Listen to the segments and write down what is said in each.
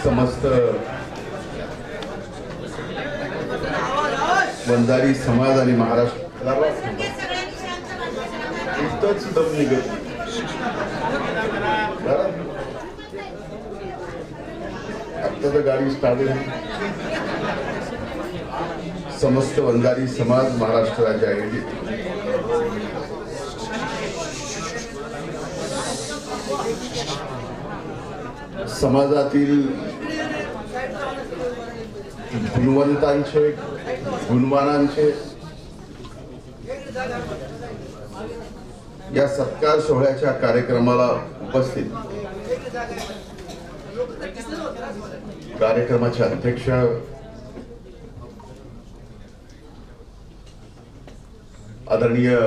समस्त वंजारी समाज आणि महाराष्ट्र इतकंच दम निघत आता तर गाडी स्टार्ट झाली. समस्त वंजारी समाज महाराष्ट्र राज्य आयोजित समाजातील गुणवंतांचे गुणवानांचे या सत्कार सोहळ्याच्या कार्यक्रमाला उपस्थित कार्यक्रमाचे अध्यक्ष आदरणीय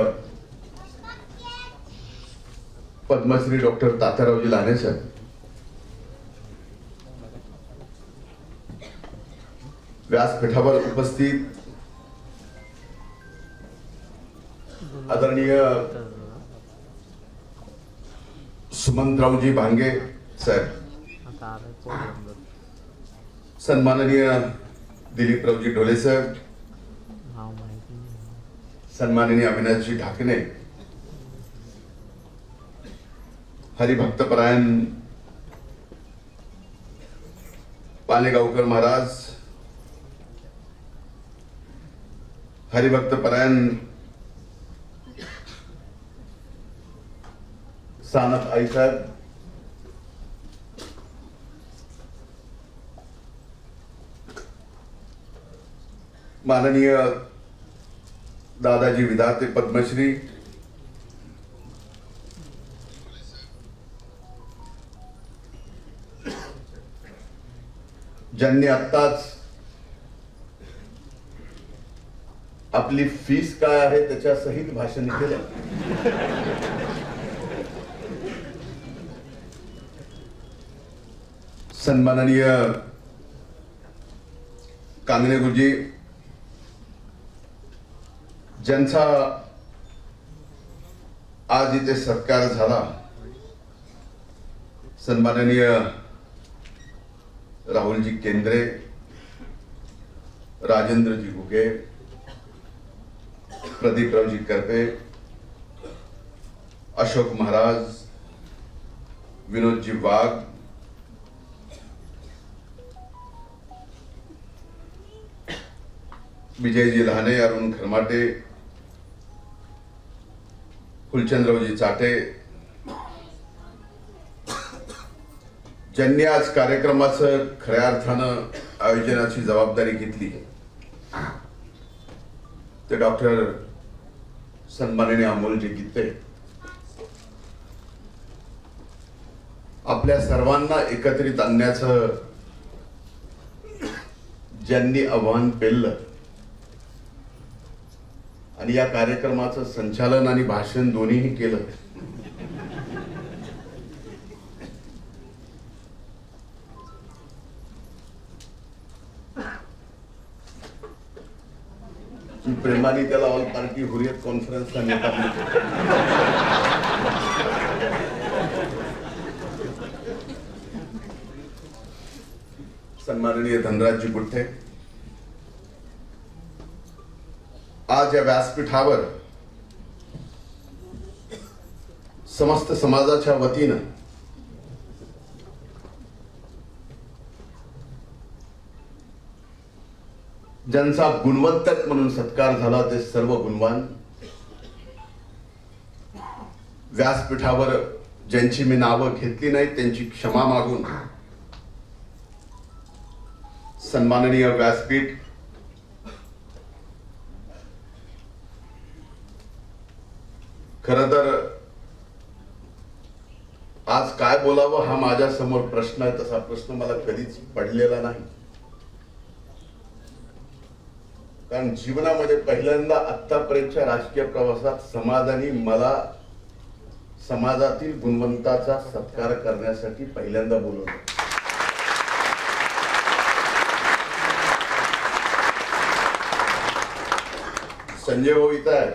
पद्मश्री डॉक्टर तात्यारावजी लाने साहेब, व्यासपीठावर उपस्थित आदरणीय सुमंतरावजी भांगे साहेब, सन्माननीय दिलीपरावजी ढोले साहेब, सन्माननीय अविनाशजी ढाकणे, हरिभक्तपरायण पालेगावकर महाराज, हरिभक्तपरायण सानप आई साहेब, माननीय दादाजी विधाते पद्मश्री, ज्यांनी आत्ताच आपली फीस काय आहे त्याच्या सहित भाषण केलं. सन्माननीय कांगणे गुरुजी, ज्यांचा आज इथे सत्कार झाला, सन्माननीय राहुलजी केंद्रे, राजेंद्रजी घुगे, प्रदीपरावजी करपे, अशोक महाराज, विनोदजी वाघ, विजयजी लहाने, अरुण खरमाटे, फुलचंद्ररावजी चाटे, ज्यांनी आज कार्यक्रमाचं खऱ्या अर्थानं आयोजनाची जबाबदारी घेतली, ते डॉक्टर सन्माननीय अमोलजी गीते, आपल्या सर्वांना एकत्रित आणण्याचं ज्यांनी आव्हान पेललं आणि या कार्यक्रमाचं संचालन आणि भाषण दोन्हीही केलं, प्रेमाने त्याला ऑल पार्टी हुरियत कॉन्फरन्सचा नेता म्हणतो. सन्माननीय धनराजजी गुट्टे, आज या व्यासपीठावर समस्त समाजाच्या वतीनं ज्यांचा गुणवंतक म्हणून सत्कार झाला ते सर्व गुणवान, व्यासपीठावर ज्यांची मी नावं घेतली नाही त्यांची क्षमा मागून सन्माननीय व्यासपीठ, खरं तर आज काय बोलावं हा माझ्या समोर प्रश्न आहे. तसा प्रश्न मला कधीच पडलेला नाही, कारण जीवनामध्ये पहिल्यांदा आतापर्यंतच्या राजकीय प्रवासात समाजाने मला समाजातील गुणवंताचा सत्कार करण्यासाठी पहिल्यांदा बोलवलं. संजय भाऊ इथं आहे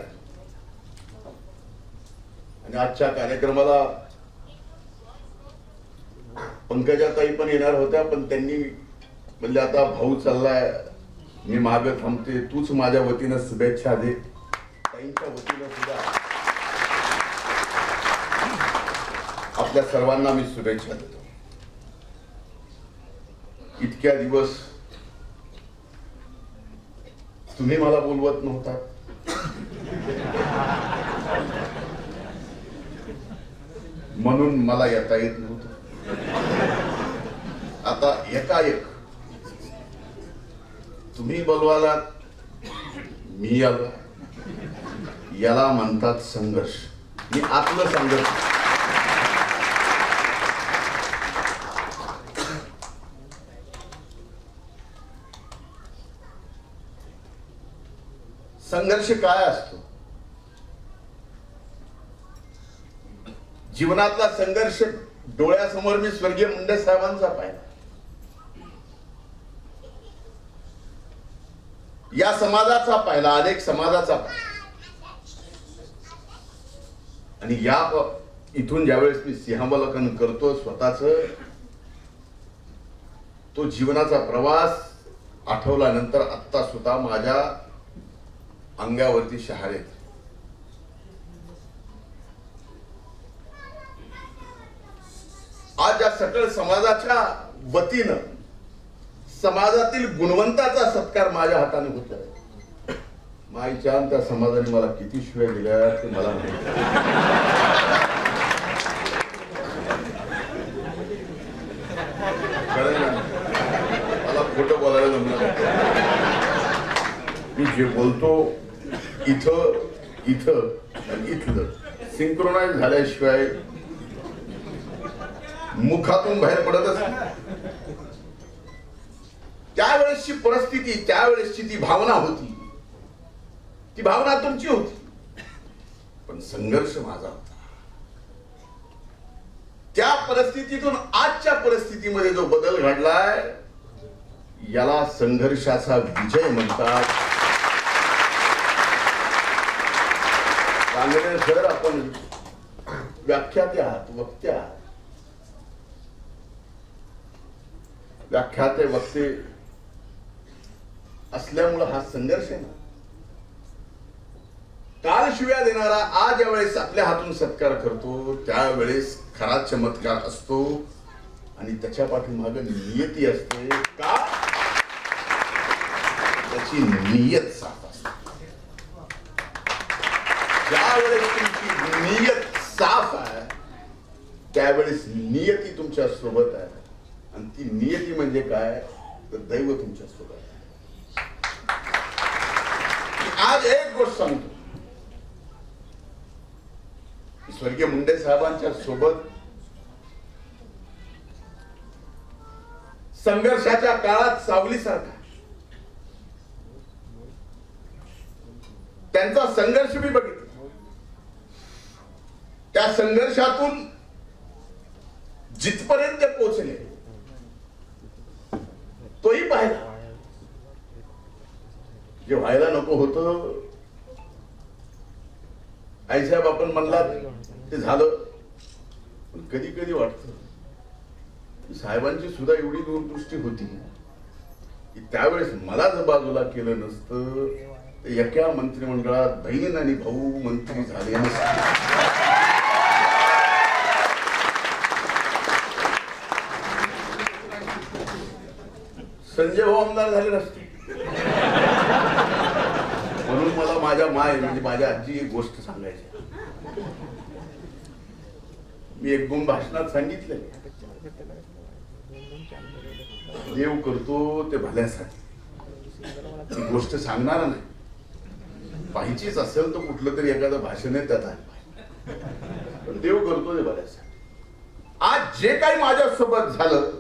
आणि आजच्या कार्यक्रमाला पंकजाताई पण येणार होत्या, पण त्यांनी म्हणजे आता भाऊ चाललाय, मी मागे थांबते, तूच माझ्या वतीनं शुभेच्छा दे. ताईंच्या वतीनं सुद्धा आपल्या सर्वांना मी शुभेच्छा देतो. इतक्या दिवस तुम्ही मला बोलवत नव्हता, म्हणून मला येता येत नव्हतं. आता एकाएक तुम्ही बोलवाला, मी आलो. याला म्हणतात संघर्ष. मी आतलं संघर्ष. संघर्ष काय असतो? जीवनातला संघर्ष डोळ्यासमोर मी स्वर्गीय मुंडे साहेबांचा पाहिला. या समाजाचा पाहिला, अनेक समाजाचा पाहिला. आणि या इथून ज्यावेळेस मी सिंहावलोकन करतो स्वतःच, तो जीवनाचा प्रवास आठवल्यानंतर आत्ता सुद्धा माझ्या अंगावरती शहारे येते. आज या सकल समाजाच्या वतीनं समाजातील गुणवंताचा सत्कार माझ्या हाताने होत आहे. माईच्या त्या समाजाने मला किती शिव्या दिल्या ते मला माहिती. मला खोटं बोलायला जमणार. मी जे बोलतो इथं आणि इथलं सिंक्रोनाइज झाल्याशिवाय मुखातून बाहेर पडतच नाही. त्यावेळेसची परिस्थिती, त्यावेळेसची ती भावना होती, ती भावना तुमची होती, पण संघर्ष माझा होता. त्या परिस्थितीतून आजच्या परिस्थितीमध्ये जो बदल घडलाय याला संघर्षाचा विजय म्हणतात. चांगले सर, आपण व्याख्याते आहात, वक्ते आहात. व्याख्याते वक्ते असल्यामुळे हा संघर्ष आहे ना. काल शिव्या देणारा आज यावेळेस आपल्या हातून सत्कार करतो, त्यावेळेस खरा चमत्कार असतो. आणि त्याच्या पाठीमागे नियती असते. का? त्याची नियत साफ असते. ज्यावेळेस तुमची नियत साफ आहे त्यावेळेस नियती तुमच्या सोबत आहे. आणि ती नियती म्हणजे काय? तर दैव तुमच्या सोबत आहे. आज एक गोष्ट सांगतो, स्वर्गीय मुंडे साहेबांच्या सोबत संघर्षाच्या काळात सावलीसारखा त्यांचा संघर्ष मी बघितला. त्या संघर्षातून जिथपर्यंत ते पोहोचले तोही पाहिला. जे व्हायला नको होतं, आईसाहेब आपण म्हणलात ते झालं. पण कधी कधी वाटतं साहेबांची सुद्धा एवढी दूरदृष्टी होती की त्यावेळेस मला जर बाजूला केलं नसतं तर एका मंत्रिमंडळात बहीण आणि भाऊ मंत्री झाले नसते. संजय भाऊ आमदार झाले नसते. म्हणून मला माझ्या माय म्हणजे माझ्या आजी एक गोष्ट सांगायची. मी एक दोन भाषणात सांगितले, देव करतो ते भल्यासाठी. ती गोष्ट सांगणार नाही, पाहिजेच असेल तर कुठलं तरी एखादं भाषण आहे त्यात आहे, पण देव करतो ते भल्यासाठी. आज जे काही माझ्यासोबत झालं,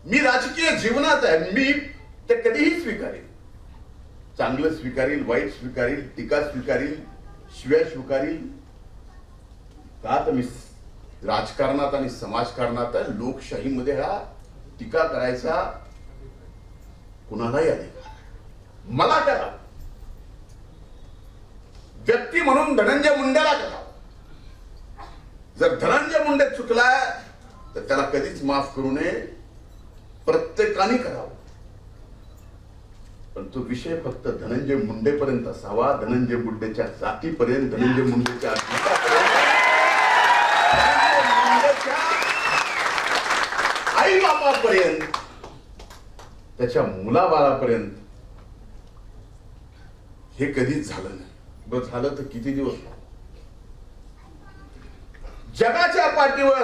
मी राजकीय जीवनात आहे, मी ते कधीही स्वीकारेल. चांगलं स्वीकारील, वाईट स्वीकारील, टीका स्वीकारील, शिव्या स्वीकारील. का तर मी राजकारणात आणि समाजकारणात आहे. लोकशाहीमध्ये हा टीका करायचा कुणालाही अधिकार. मला करा, व्यक्ती म्हणून धनंजय मुंडेला करा. जर धनंजय मुंडे चुकलाय तर त्याला कधीच माफ करू नये, प्रत्येकाने करावं. पण तो विषय फक्त धनंजय मुंडेपर्यंत असावा, धनंजय मुंडेच्या जातीपर्यंत, धनंजय मुंडेच्या आई बापापर्यंत, त्याच्या मुलाबाळापर्यंत हे कधीच झालं नाही. बरं झालं तर किती दिवस. जगाच्या पाठीवर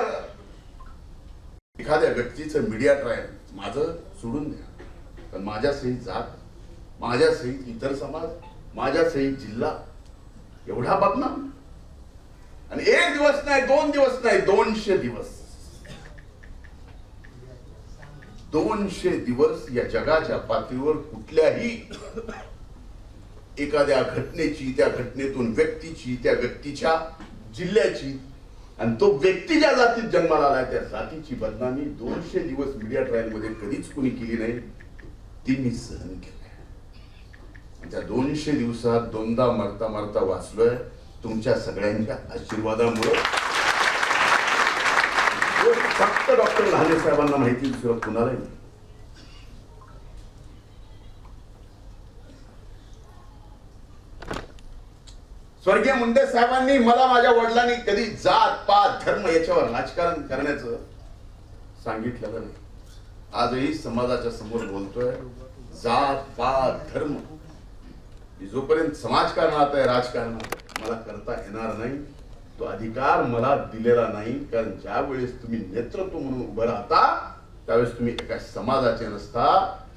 एखाद्या व्यक्तीचं मीडिया ट्रायल माझं सोडून द्या, पण माझ्या सहित जात, माझ्या सहित इतर समाज, माझ्या सहित जिल्हा एवढा बदनाम. आणि एक दिवस नाही, 2 दिवस नाही, 200 दिवस, 200 दिवस या जगाच्या पातळीवर कुठल्याही एखाद्या घटनेची, त्या घटनेतून व्यक्तीची, त्या व्यक्तीच्या जिल्ह्याची, आणि तो व्यक्ती ज्या जातीत जन्माला आलाय त्या जातीची बदनामी 200 दिवस मीडिया ट्रायल मध्ये कधीच कुणी केली नाही, ती मी सहन केली. त्या 200 दिवसात 2दा मरता मरता वाचलोय तुमच्या सगळ्यांच्या आशीर्वादामुळे. फक्त डॉक्टर लहाने साहेबांना माहिती, दुसरं कुणालाही नाही. स्वर्गीय मुंडे साहेबांनी मला, माझ्या वडिलांनी कधी जात पात धर्म याच्यावर राजकारण करण्याचं सांगितलेलं नाही. आजही समाजाच्या समोर बोलतोय, जात पात धर्म जोपर्यंत समाजकारणात आहे, राजकारणात मला करता येणार नाही. तो अधिकार मला दिलेला नाही, कारण ज्या वेळेस तुम्ही नेतृत्व म्हणून उभं राहता त्यावेळेस तुम्ही एका समाजाचे नसता,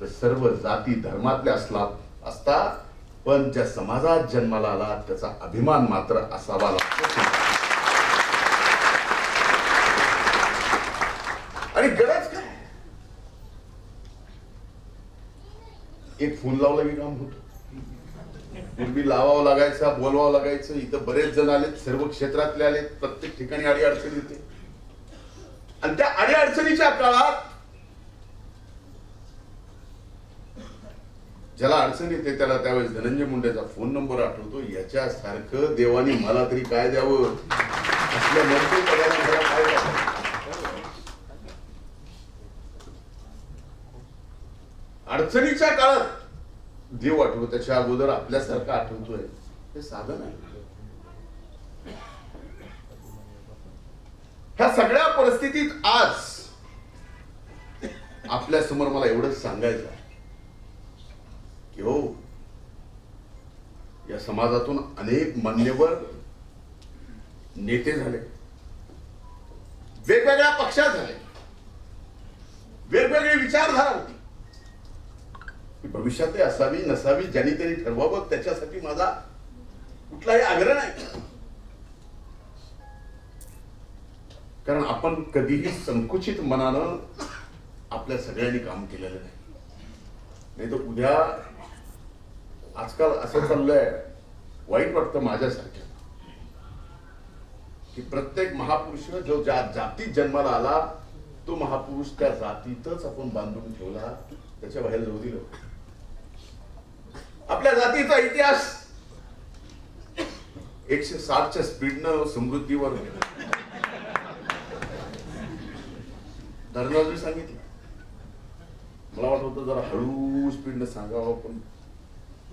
तर सर्व जाती धर्मातले असता. पण ज्या समाजात जन्माला आला त्याचा अभिमान मात्र असावा लागतो. आणि गरज काय, एक फोन लावला की काम होतं. पूर्वी लावावं लागायचं, बोलवावं लागायचं. इथं बरेच जण आलेत, सर्व क्षेत्रातले आलेत, प्रत्येक ठिकाणी अडी अडचणी येते. आणि त्या अडी अडचणीच्या काळात ज्याला अडचण येते त्याला त्यावेळेस धनंजय मुंडेचा फोन नंबर आठवतो. याच्यासारखं देवानी मला तरी काय द्यावं, आपल्या मंत्री पदाला काय द्यावं. अडचणीच्या काळात देव आठवतो, त्याच्या अगोदर आपल्यासारखं आठवतोय, हे साधन आहे. ह्या सगळ्या परिस्थितीत आज आपल्या समोर मला एवढंच सांगायचं आहे की हो, या समाजातून अनेक मान्यवर नेते झाले, वेगवेगळ्या पक्षात झाले, वेगवेगळी विचारधारा होती. भविष्यात असावी नसावी ज्यांनी त्यांनी ठरवावं, त्याच्यासाठी माझा कुठलाही आग्रह नाही. कारण आपण कधीही संकुचित मनानं आपल्या सगळ्यांनी काम केलेलं नाही तर उद्या आजकाल असं चाललंय, वाईट वाटतं माझ्यासारख्या, की प्रत्येक महापुरुष जो ज्या जातीत जन्माला आला तो महापुरुष त्या जातीतच आपण बांधून ठेवला, त्याच्या बाहेर जाऊ दिलं. आपल्या जातीचा इतिहास 160च्या स्पीडनं समृद्धीवर धरणाजी सांगितलं. मला वाटत होतं जरा हळू स्पीडनं सांगावं, पण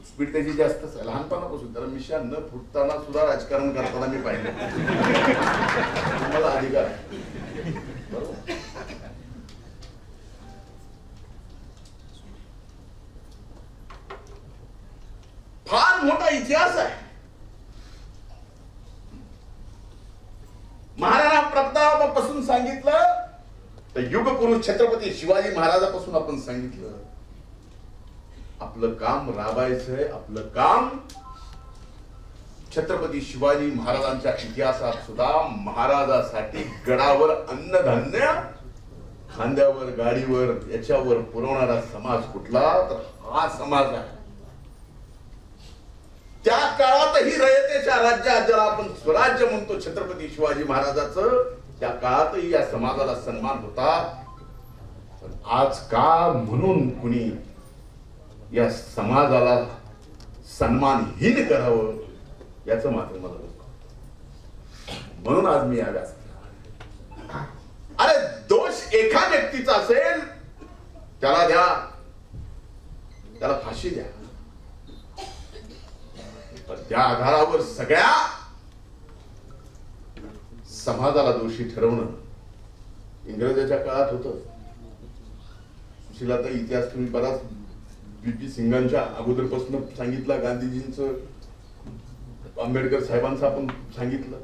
स्पीड त्याची जास्तच आहे. लहानपणापासून त्याला मिशा न फुटताना सुद्धा राजकारण करताना मी पाहिलं. मला अधिकार आहे, बरोबर. फार मोठा इतिहास आहे. महाराणा प्रतापापासून सांगितलं तर युगपुरुष छत्रपती शिवाजी महाराजापासून आपण सांगितलं. आपलं काम राबायचंय, आपलं काम छत्रपती शिवाजी महाराजांच्या इतिहासात सुद्धा महाराजासाठी गडावर अन्नधान्य, खांद्यावर गाडीवर याच्यावर पुरवणारा समाज कुठला, तर हा समाज आहे. त्या काळातही रयतेच्या राज्यात ज्याला आपण स्वराज्य म्हणतो छत्रपती शिवाजी महाराजाचं, त्या काळातही या समाजाला सन्मान होता. पण आज का म्हणून कुणी या समाजाला सन्मानहीन करावं याचं मात्र मला नको. म्हणून आज मी या व्यासपीठावर केस एका व्यक्तीचा असेल त्याला द्या, त्याला फाशी द्या, पण त्या आधारावर सगळ्या समाजाला दोषी ठरवणं इंग्रजाच्या काळात होतं. सुशीलाताई, इतिहास तुम्ही बराच बीपी सिंगांच्या अगोदरपासून सांगितला, गांधीजींचं, आंबेडकर साहेबांचं आपण सांगितलं.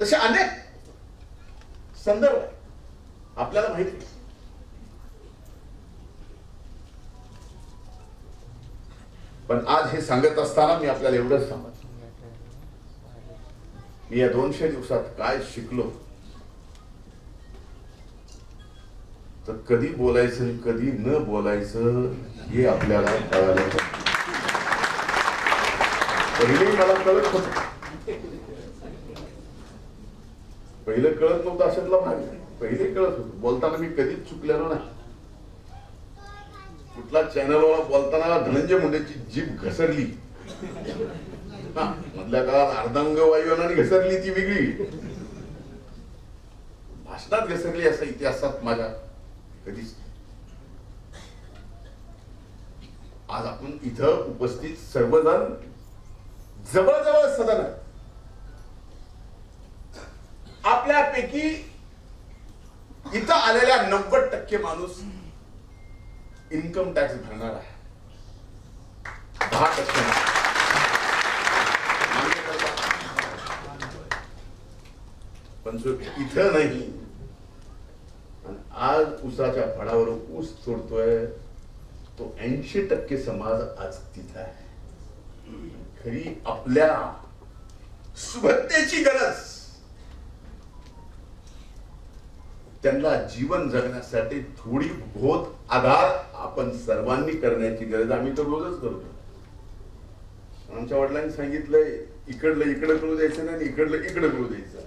तसे अनेक संदर्भ आपल्याला माहिती. पण आज हे सांगत असताना मी आपल्याला एवढंच सांगतो, मी या 200 दिवसात काय शिकलो, तर कधी बोलायचं कधी न बोलायचं हे आपल्याला कळालं. पहिले मला कळत होत, पहिलं कळत नव्हतं अशातला भाग. पहिले कळत होत, बोलताना मी कधीच चुकलेलो नाही. कुठला चॅनलवर बोलताना धनंजय मुंडेची जीभ घसरली, मधल्या काळात अर्धांग वायूने घसरली, ती वेगळी. भाषणात घसरली असं इतिहासात माझ्या कधीच. आज आपण इथं उपस्थित सर्वजण जवळजवळ सदन आहे. आपल्यापैकी इथं आलेल्या 90% माणूस इन्कम टॅक्स भरणार आहे. 10% पण जो इथं नाही, आज ऊसाच्या फळावर ऊस तोडतोय, तो 80% समाज आज तिथं आहे. खरी आपल्या सुबत्तेची गरज, त्यांना जीवन जगण्यासाठी थोडी बहुत आधार आपण सर्वांनी करण्याची गरज आम्ही तर रोजच करतो. आमच्या वडिलांनी सांगितलंय, इकडलं इकडं करू द्यायचं नाही, इकडलं इकडं करू द्यायचं.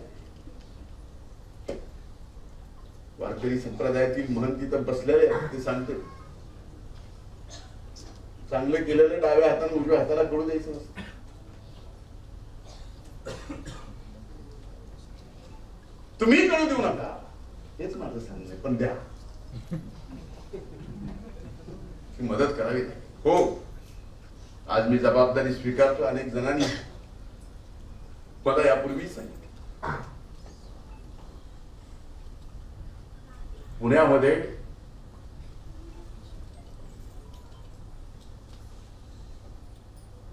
वारकरी संप्रदायातील महंत तिथं बसलेले ते सांगते, चांगलं केलेलं डाव्या हाताने उजव्या हाताला करू द्यायचं नसतं. तुम्ही करू देऊ नका, हेच माझं सांगणं, पण द्या, मदत करावी. हो, आज मी जबाबदारी स्वीकारतो. अनेक जणांनी मला यापूर्वी सांगितलं, पुण्यामध्ये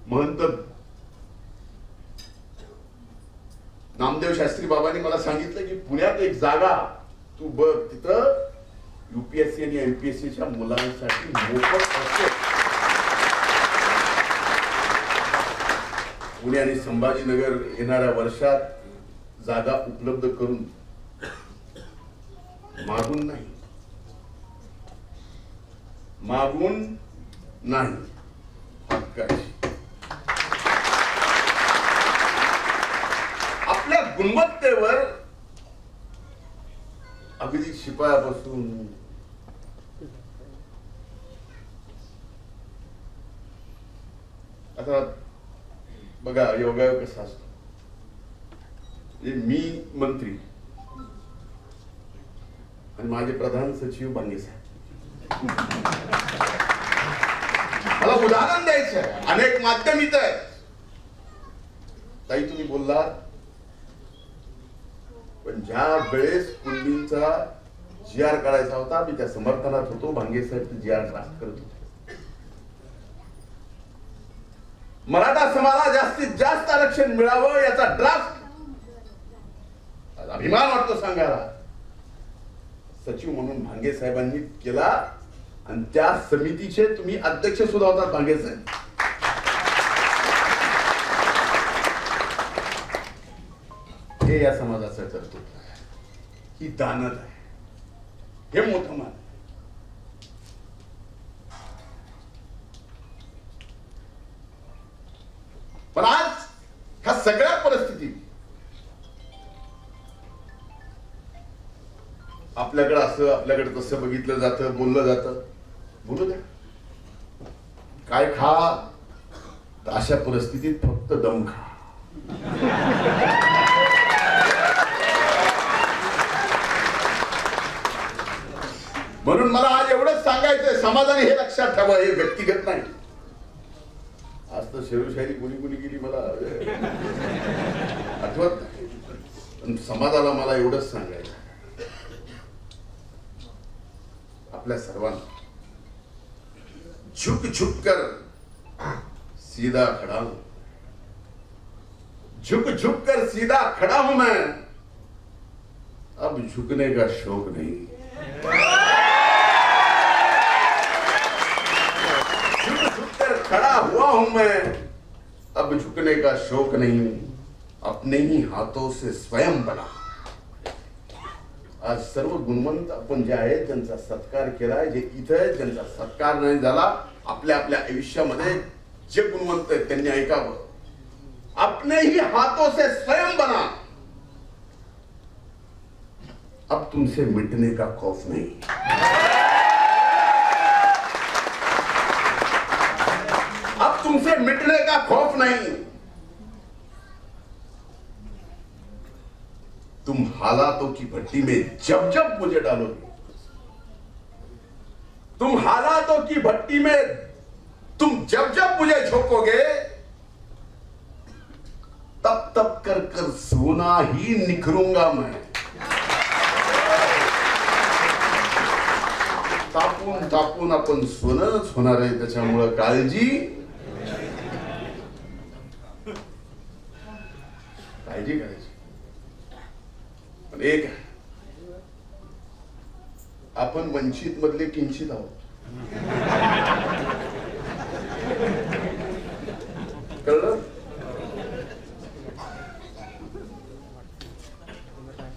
महंत नामदेव शास्त्री बाबांनी मला सांगितलं की पुण्यात एक जागा तू बघ, तिथं युपीएससी आणि एमपीएससीच्या मुलांसाठी मोफत असते. पुणे आणि संभाजीनगर येणाऱ्या वर्षात जागा उपलब्ध करून, मागून नाही, मागून नाही, हक्काची. आपल्या गुणवत्तेवर अगदी शिपायापासून आता बघा योगायोग कसा असतो. मी मंत्री आणि माझे प्रधान सचिव बांगे साहेब, मला उदाहरण द्यायचं आहे. अनेक माध्यम इथं आहेत. ताई तुम्ही बोलला, पण ज्या वेळेस कुंडींचा जी.आर. काढायचा होता, मी त्या समर्थनात होतो. भांगे साहेब जी.आर. ड्राफ्ट करत होते. मराठा समाजाला जास्तीत जास्त आरक्षण मिळावं याचा ड्राफ्ट, अभिमान वाटतो सांगायला, सचिव म्हणून भांगे साहेबांनी केला. आणि त्या समितीचे तुम्ही अध्यक्ष सुद्धा होतात भांगे साहेब. हे या समाजाचं कर्तृत्व आहे, ही दानत आहे, हे मोठं मान. पण आज ह्या सगळ्या परिस्थितीत आपल्याकडे असं आपल्याकडे तसं बघितलं जातं, बोललं जातं. बोलू द्या, काय खा, तर अशा परिस्थितीत फक्त दम खा. म्हणून मला आज एवढंच सांगायचंय, समाजाने हे लक्षात ठेवा, हे व्यक्तिगत नाही. आज तर शेरूशाही कोणी गेली मला आठवत नाही, पण समाजाला मला एवढंच सांगायचं, आपल्या सर्वांना झुक झुक कर सीधा खड़ा हूं, झुक झुक कर सीधा खड़ा हूं मैं, अब झुकने का शौक नहीं. झुक झुक कर खड़ा हुआ हूं मैं, अब झुकने का शौक नहीं, अपने ही हाथों से स्वयं बना. आज सर्व गुणवंत आपण जे आहेत त्यांचा सत्कार केलाय, जे इथं आहेत ज्यांचा सत्कार नाही झाला, आपल्या आपल्या आयुष्यामध्ये जे गुणवंत आहेत त्यांनी ऐकावं, अपने ही हाथों से स्वयं बना, अब तुमसे मिटने का खौफ नहीं. अब तुमसे मिटने का खौफ नहीं. तुम हालातों की भट्टी में जब जब मुझे डालोगे, तुम हालातों की भट्टी में तुम जब जब मुझे झोंकोगे, तब तब कर कर सोना ही निखरूंगा मैं. तापून तापून आपण सोनच होणार आहे, त्याच्यामुळं काळजी करायची. पण एक आपण वंचित मधले किंचित आहोत, कळलं?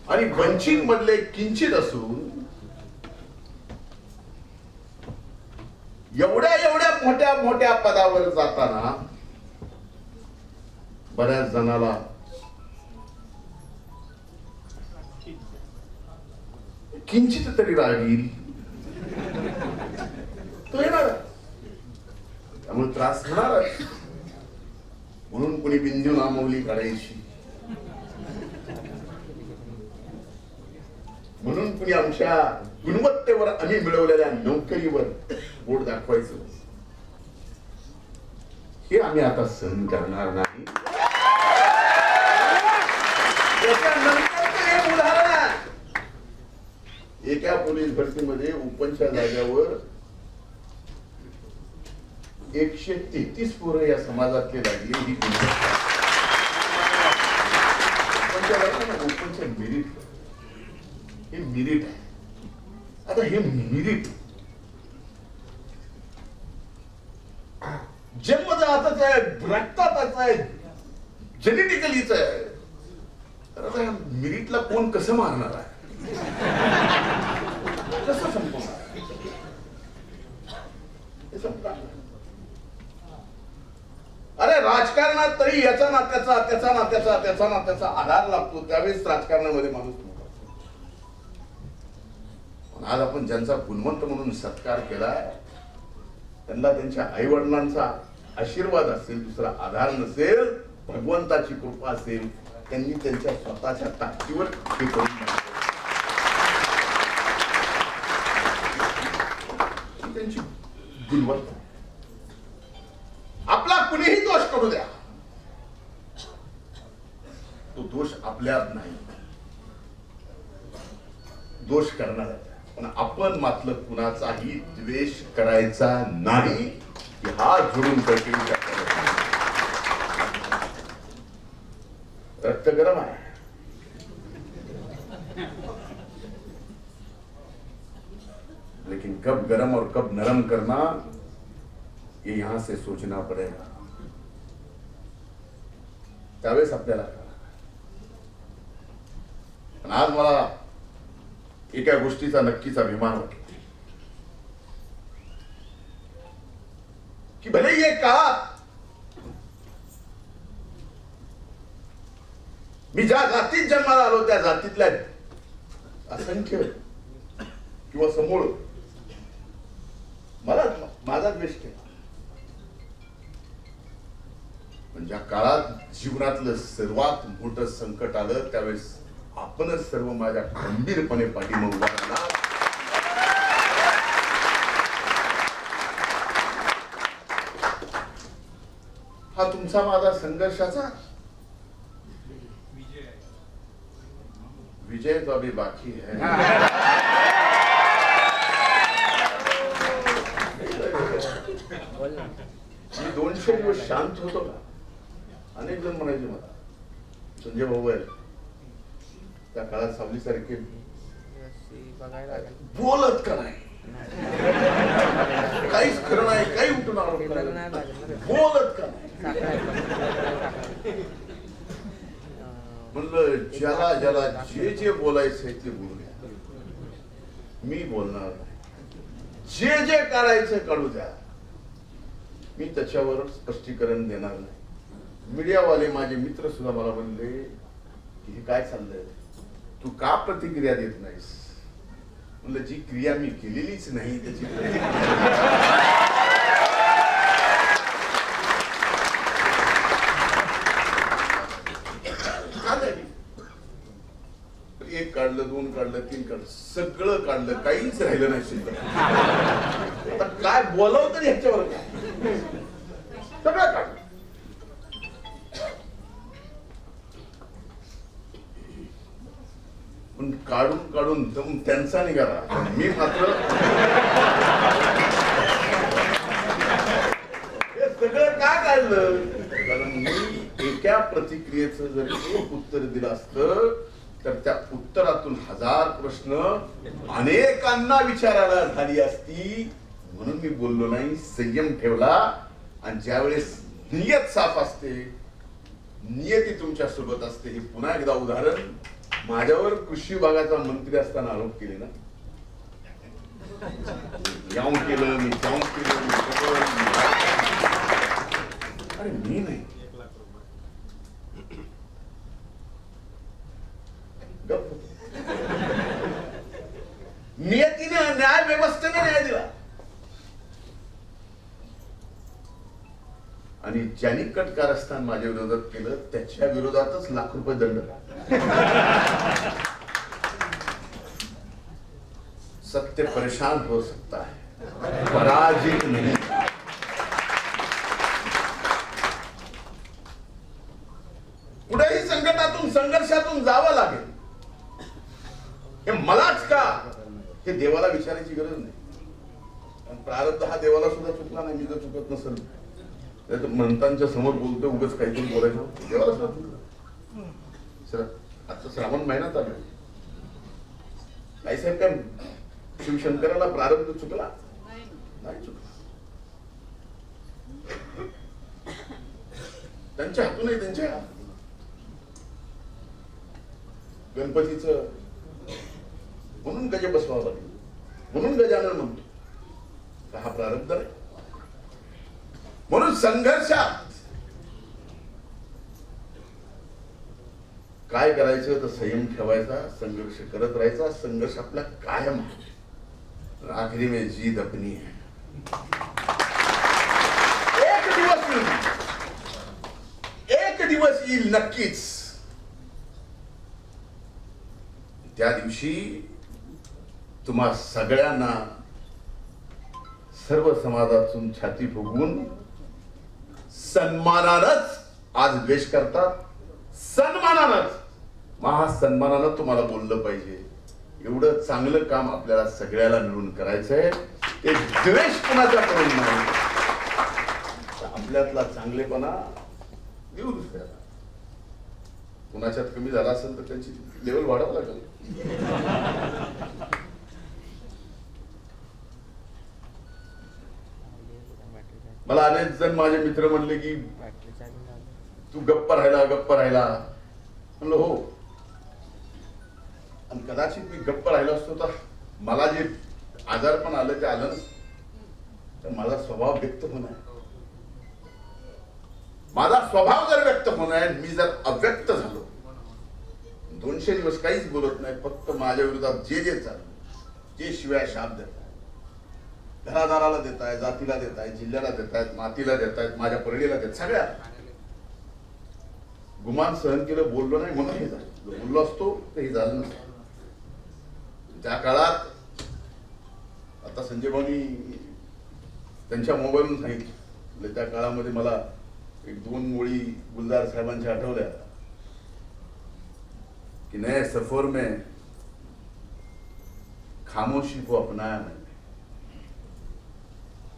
आणि वंचित मधले किंचित असून एवढ्या एवढ्या मोठ्या मोठ्या पदावर जाताना बऱ्याच जणाला किंचित तरी राग येईल, तो येणार, त्यामुळे त्रास होणार. म्हणून कोणी बिंदू नामवली काढायची, म्हणून कुणी आमच्या गुणवत्तेवर आम्ही मिळवलेल्या नोकरीवर बोट दाखवायचं, हे आम्ही आता सहन करणार नाही. त्याच्यानंतरचं एक उदाहरण आहे, एका पोलीस भरतीमध्ये ओपनच्या जाग्यावर 133 पोरं या समाजातले लागले. ही ओपनच्या मेरिट, हे मेरिट आहे. आता हे मेरिट जन्मजातच आहे, रक्तातच आहे, जेनेटिकलीच आहे. तर आता या मेरिटला कोण कसं मारणार आहे, कसं संपवणार, हे संपणार. अरे राजकारणात तरी याचा नात्याचा त्याचा नात्याचा त्याचा नात्याचा आधार लागतो, त्यावेळेस राजकारणामध्ये माणूस. आज आपण ज्यांचा गुणवंत म्हणून सत्कार केलाय, त्यांना त्यांच्या आई वडिलांचा आशीर्वाद असेल, दुसरा आधार नसेल, भगवंताची कृपा असेल, त्यांनी त्यांच्या स्वतःच्या ताकदीवर हे करून त्यांची गुणवत्ता. आपला कुणीही दोष करू द्या, तो दोष आपल्यात नाही, दोष करणार आहे. पण आपण मात्र कुणाचाही द्वेष करायचा नाही, हा जोडून कळकळी करता. रक्त गरम आहे, लेकिन कब गरम और कब नरम करना, ये यहां से सोचना पड़ेगा. त्यावेळेस आपल्याला. पण आज मला एका गोष्टीचा नक्कीच अभिमान वाटतो की भले ये काळात मी ज्या जातीत जन्माला आलो त्या जातीतल्या असंख्य किंवा समूळ मला माझा द्वेष केला, पण ज्या काळात जीवनातलं सर्वात मोठं संकट आलं त्यावेळेस आपणच सर्व माझ्या गंभीरपणे पाठीमागे उभा राहिला. हा तुमचा माझा संघर्षाचा विजय तो अभी बाकी है. मी 200 दिवस शांत होतो का? अनेक जण म्हणायचे मला संजय भाऊ आहे त्या काळात सावलीसारखे बोलत का नाही, काहीच खरं नाही, काही उठून बोलत का नाही. म्हणलं ज्याला ज्याला जे जे बोलायचंय ते बोलूया, मी बोलणार नाही. जे जे काढायचं काढू द्या, मी त्याच्यावर स्पष्टीकरण देणार नाही. मीडियावाले माझे मित्र सुद्धा मला म्हणले की हे काय चाललंय, तू का प्रतिक्रिया देत नाहीस. म्हणलं जी क्रिया मी केलेलीच नाही त्याची एक काढलं, 2 काढलं, 3 काढलं, सगळं काढलं, काहीच राहिलं नाही शिल्लक. आता काय बोलावं तरी ह्याच्यावर काय, सगळं काढलं. पण काढून काढून दम त्यांचा निघाला. मी मात्र हे सगळं का काढलं, कारण मी एका प्रतिक्रियेचं जर एक उत्तर दिलं असतं तर त्या उत्तरातून 1000 प्रश्न अनेकांना विचारायला झाली असती. म्हणून मी बोललो नाही, संयम ठेवला. आणि ज्यावेळेस नियत साफ असते, नियती तुमच्या सोबत असते. हे पुन्हा एकदा उदाहरण, माझ्यावर कृषी विभागाचा मंत्री असताना आरोप केले ना, याऊन केलं, मी जाऊन केलं, अरे मी नाही, नियतीने, न्याय व्यवस्थेने न्याय दिला. आणि ज्यांनी कट कारस्थान माझ्या विरोधात केलं त्याच्या विरोधातच लाख रुपये दंड. सत्य परेशान हो सकता है, पराजित नहीं. कुठेही संकटातून संघर्षातून जावं लागेल. हे मलाच का, हे देवाला विचारायची गरज नाही. प्रारब्ध हा देवाला सुद्धा चुकला नाही. मी जर चुकत नसेल म्हणतांच्या समोर बोलतो उगाच काहीतरी बोलायचं, देवाला सुद्धा चुकला. आता श्रावण महिना चालू आहे. आई साहेब काय शिवशंकराला प्रारब्ध चुकला नाही? चुकला. त्यांच्या हातूनही त्यांच्या गणपतीचं म्हणून गज बसवावं लागेल, म्हणून गजानन म्हणतो हा प्रारब्ध आहे. म्हणून संघर्षात काय करायचं तर संयम ठेवायचा, संघर्ष करत राहायचा. संघर्ष आपला कायम, आखिरी में जीत अपनी है. एक दिवस येईल नक्कीच. त्या दिवशी तुम्हा सगळ्यांना सर्व समाजातून छाती फुगवून सन्मानानच आज द्वेष करतात, सन्मानानच महासन्मानानं तुम्हाला बोललं पाहिजे. एवढं चांगलं काम आपल्याला सगळ्याला मिळून करायचंय. ते द्वेष कुणाचा करून नाही, आपल्यातला चांगलेपणा देऊ दुसऱ्याला. कुणाच्यात कमी झाला असेल तर त्यांची लेवल वाढावं लागेल. मला अनेक जण माझे मित्र म्हणले की तू गप्प राहिला. म्हणलं हो, आणि कदाचित मी गप्प राहिलो असतो तर मला जे आजारपण आलं ते आलं तर माझा स्वभाव व्यक्त होणार. माझा स्वभाव जर व्यक्त होणार, मी जर अव्यक्त झालो, 200 दिवस काहीच बोलत नाही, फक्त माझ्या विरोधात जे जे चाललं, जे शिवाय शाप देतात, घरादाराला देताय, जातीला देताय, जिल्ह्याला देतायत, मातीला देतायत, माझ्या परडीला देत, सगळ्या गुमान सहन केलं, बोललो नाही म्हणून हे झालं. जर बोललो असतो तर हे झालं नसतं. ज्या काळात आता संजय भाऊनी त्यांच्या मोबाईलवरून सांगितलं, त्या काळामध्ये मला एक 2 ओळी गुलजार साहेबांच्या आठवल्या कि नए सफर में खामोशी को अपनाया मैंने,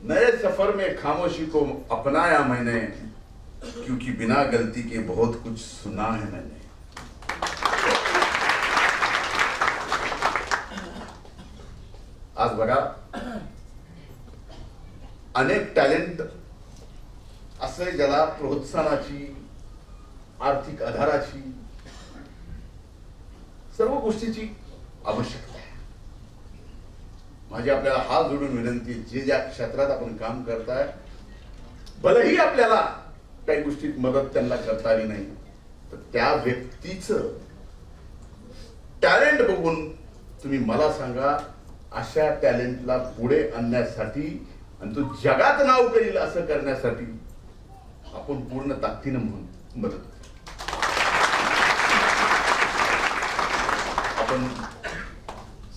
नए सफर में खामोशी को अपनाया मैंने, क्योंकि बिना गलती के बहुत कुछ सुना है मैंने. आज बघा, अनेक टॅलेंट असे ज्याला प्रोत्साहनाची, आर्थिक आधाराची, सर्व गोष्टीची आवश्यकता आहे. माझी आपल्याला हात जोडून विनंती, जे ज्या क्षेत्रात आपण काम करताय, भलेही आपल्याला काही गोष्टीत मदत त्यांना करता आली नाही, तर त्या व्यक्तीचं टॅलेंट बघून तुम्ही मला सांगा, अशा टॅलेंटला पुढे आणण्यासाठी आणि तो जगात नाव करील असं करण्यासाठी आपण पूर्ण ताकदीनं मदत करू. आपण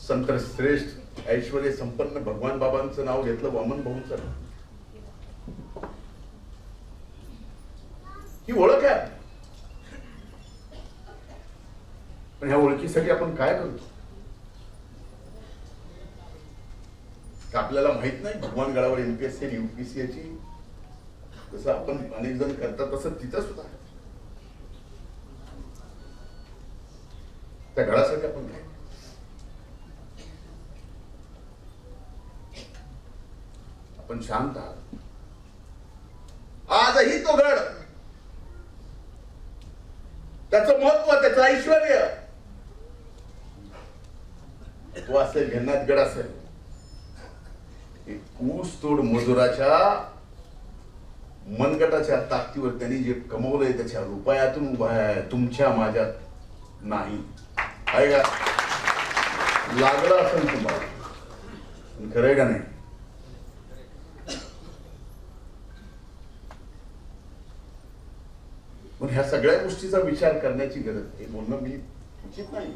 संत श्रेष्ठ ऐश्वर्य संपन्न भगवान बाबांचं नाव घेतलं, वामन भाऊंचं. ही ओळख आहे, पण ह्या ओळखीसाठी आपण काय करतो? आपल्याला माहित नाही भगवान गडावर एमपीएससी आणि युपीएससी जसं आपण अनेक जण करतात तसं तिथं सुद्धा त्या गडासाठी आपण काय, आपण शांत आहात. आजही तो गड, त्याचं महत्व, त्याचं ऐश्वर्य, तो असेल घेण्यात गड असेल, ऊसतोड मजुराच्या मनगटाच्या ताकदीवर त्यांनी जे कमवलंय त्याच्या रुपयातून उभा आहे, तुमच्या माझ्यात नाही. आहे का? लागलं असेल तुम्हाला, खरंय का नाही? पण ह्या सगळ्या गोष्टीचा विचार करण्याची गरज, हे बोलणं मी उचित नाही.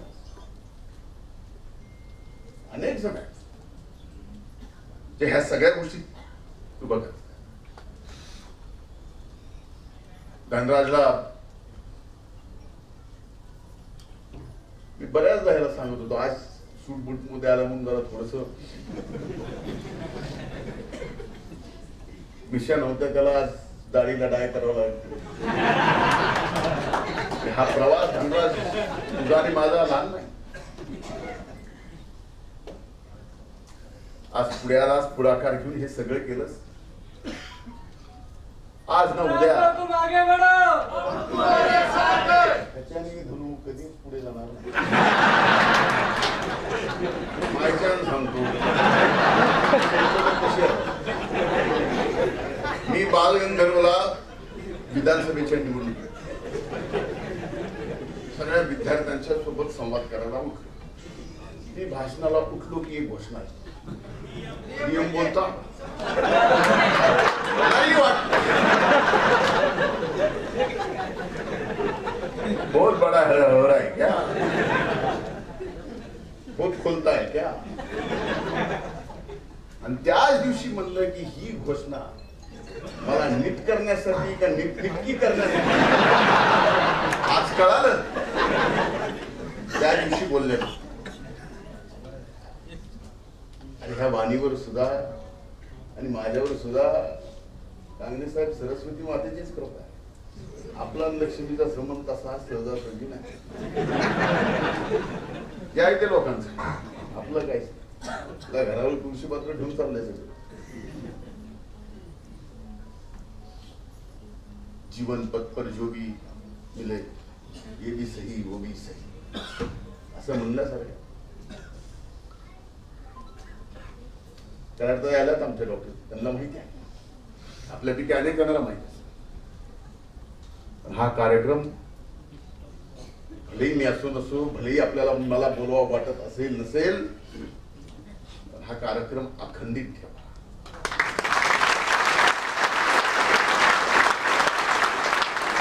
अनेक जण आहेत जे ह्या सगळ्या गोष्टी, तू बघ, धनराजला मी बऱ्याचदा ह्याला सांगत होतो, आज सूट बूट मध्ये आला म्हणून जरा थोडस मिशा नव्हत्या, त्याला आज दाढीला डाय करावं लागतं. हा प्रवास धनराज तुझा आणि माझा लहान नाही. आज पुढ्यालाच पुढाकार घेऊन हे सगळं केलंस. आज ना उद्या ह्याच्याने धनु कधीच पुढे जाणार मायच्यानं सांगतो. मी बालगंधर्वला विधानसभेच्या निवडणुकीत सगळ्या विद्यार्थ्यांच्या सोबत संवाद करायला उठलो. मी भाषणाला उठलो की एक घोषणा आहे, नियम बोलता नाही वाटत, बहुत बड़ा हो रहा है क्या, बहुत खोलता है क्या. आणि त्याच दिवशी म्हणलं की ही घोषणा मला नीट करण्यासाठी का नीटनिटकी करण्यासाठी, आज कळालं. त्या दिवशी बोलले. आणि ह्या वाणीवर सुद्धा आणि माझ्यावर सुद्धा कांगणे साहेब सरस्वती मातेचीच कृपा आहे. आपला लक्ष्मीचा संबंध तसा सहजासहजी नाही. काय ते लोकांचं आपलं काय, आपल्या घरावर तुळशी पात्र ठेवून चाललंय सगळं. जीवन पथ पर जो भी मिले ये भी सही वो भी सही असं म्हणण्यासारखं. त्यानंतर आल्यात आमचे डॉक्टर, त्यांना माहिती आहे, आपल्यापैकी अनेक जणांना माहिती आहे. हा कार्यक्रम भलेही मी असो नसो, भलेही आपल्याला मला बोलवा वाटत असेल नसेल, हा कार्यक्रम अखंडित ठेवा.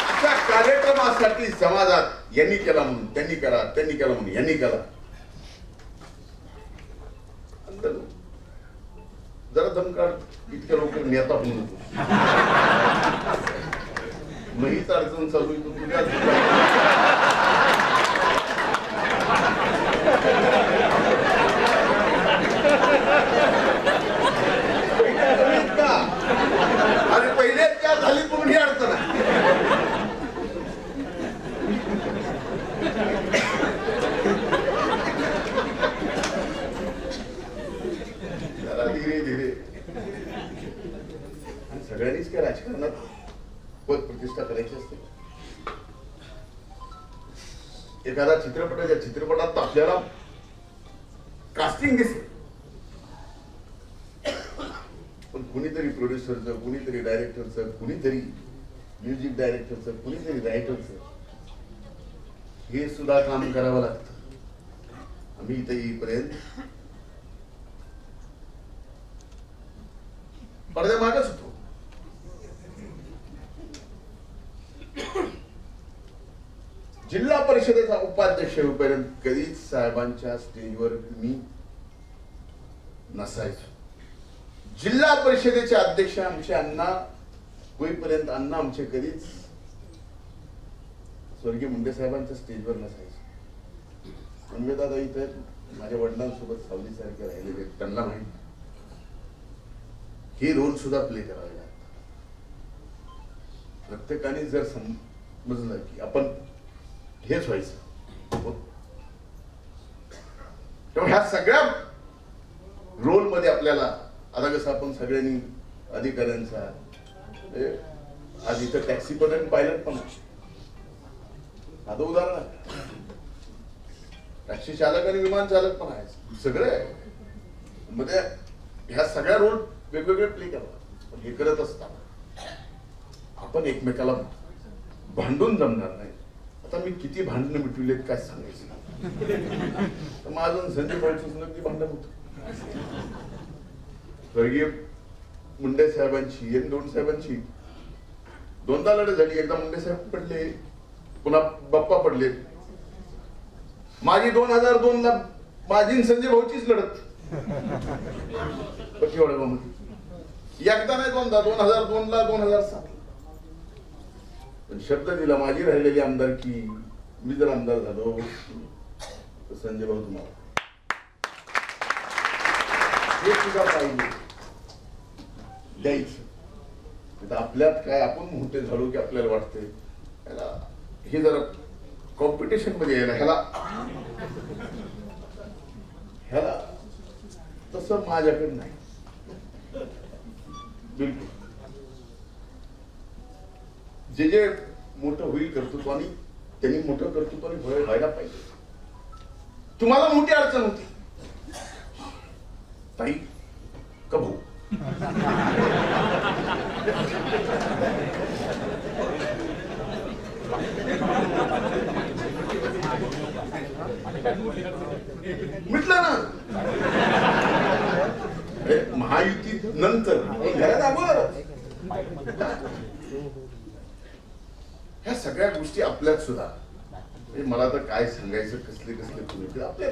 अशा कार्यक्रमासाठी समाजात यांनी केला म्हणून त्यांनी करा, त्यांनी केला म्हणून यांनी केला. जरा दमकाड इतक्या लवकर नेता होऊ नको. मीच अडचण चालू आहे तुझ्या का आणि पहिले त्या झाली पूर्ण अडचण आहे. धीरे धीरे सगळ्यांनीच काय राजकारणात पद प्रतिष्ठा करायची असते. एखादा चित्रपटाच्या चित्रपटात आपल्याला कास्टिंग दिसते, पण कुणीतरी प्रोड्युसरचं, कुणीतरी डायरेक्टरचं, कुणीतरी म्युझिक डायरेक्टरचं, कुणीतरी रायटरचं हे सुद्धा काम करावं लागतं. आम्ही इथे येईपर्यंत पडद्या मागच होतो. जिल्हा परिषदेचा उपाध्यक्ष होईपर्यंत कधीच साहेबांच्या स्टेजवर मी नसायचो. जिल्हा परिषदेचे अध्यक्ष आमचे अण्णा होईपर्यंत अण्णा आमचे कधीच स्वर्गीय मुंडे साहेबांच्या स्टेजवर नसायचे. म्हणजे दादा इथे माझ्या वडिलांसोबत सावलीसारखे राहिलेले, त्यांना माहिती हे रोल सुद्धा प्ले करावे लागतात. प्रत्येकाने जर समजलं की आपण हेच व्हायचं, तेव्हा ह्या सगळ्या रोल मध्ये आपल्याला आता कसं आपण सगळ्यांनी अधिकाऱ्यांचा आज इथं टॅक्सी पर्यंत पायलट पण आता उदाहरण टॅक्सी चालक आणि विमान चालक पण आहे, सगळे मध्ये ह्या सगळ्या रोल वेगवेगळे प्ले करतात. पण हे करत असताना आपण एकमेकाला भांडून जमणार नाही. आता मी किती भांडणं मिटविलेत काय सांगायचं. माझं संजय भाऊचं नक्की भांडण होत. स्वर्गीय मुंडे साहेबांची आणि दोन साहेबांची दोनदा लढत झाली. एकदा मुंडे साहेब पडले, पुन्हा बाप्पा पडले. माझी 2002 ला माझी संजय भाऊचीच लढत एकदा नाही दोनदा, 2002 ला 2007. पण शब्द दिला माझी राहिलेली आमदारकी मी जर आमदार झालो तर संजय भाऊ तुम्हाला हे सुद्धा पाहिजे द्यायचं. आपल्यात काय आपण मोठे झालो की आपल्याला वाटते हे जरा कॉम्पिटिशन मध्ये यायला ह्याला तसं माझ्याकडे नाही बिलकुल. जे जे मोठं होईल कर्तृत्वाने त्यांनी मोठं कर्तृत्वाने व्हायला पाहिजे. तुम्हाला मोठी अडचण होती ताई कबू मिटलं ना महायुती नंतर घरात अगोदर ह्या सगळ्या गोष्टी आपल्यात सुद्धा मला तर काय सांगायचं कसले कसले तुम्ही आपल्या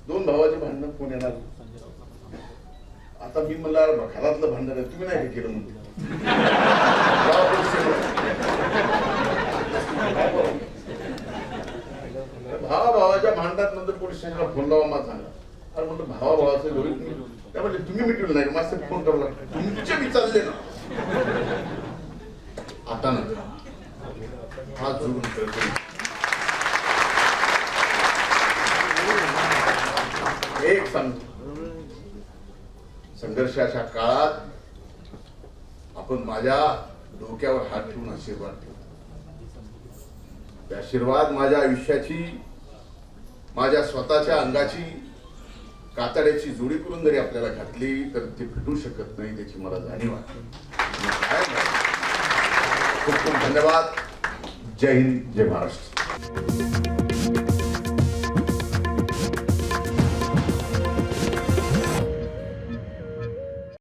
दोन भावाचे भांडण कोण येणार. आता मी मला घरातलं भांडण आहे तुम्ही नाही केलं म्हणते भावाच्या भांडणात नंतर पोलीस स्टेशनला फोन लावा मला सांगा. अरे म्हणतो भावाचं त्यामध्ये तुम्ही मिटवलं नाही माझं फोन करावं लागतं तुमचे मी चालले ना. आता ना हा जोडून करतो एक सांगतो. संघर्षाच्या काळात आपण माझ्या डोक्यावर हात ठेवून आशीर्वाद ठेवतो. ते आशीर्वाद माझ्या आयुष्याची माझ्या स्वतःच्या अंगाची कातड्याची जोडी करून जरी आपल्याला घातली तर ती फिटू शकत नाही त्याची मला जाणीव आहे. खूप खूप धन्यवाद. जय हिंद, जय महाराष्ट्र.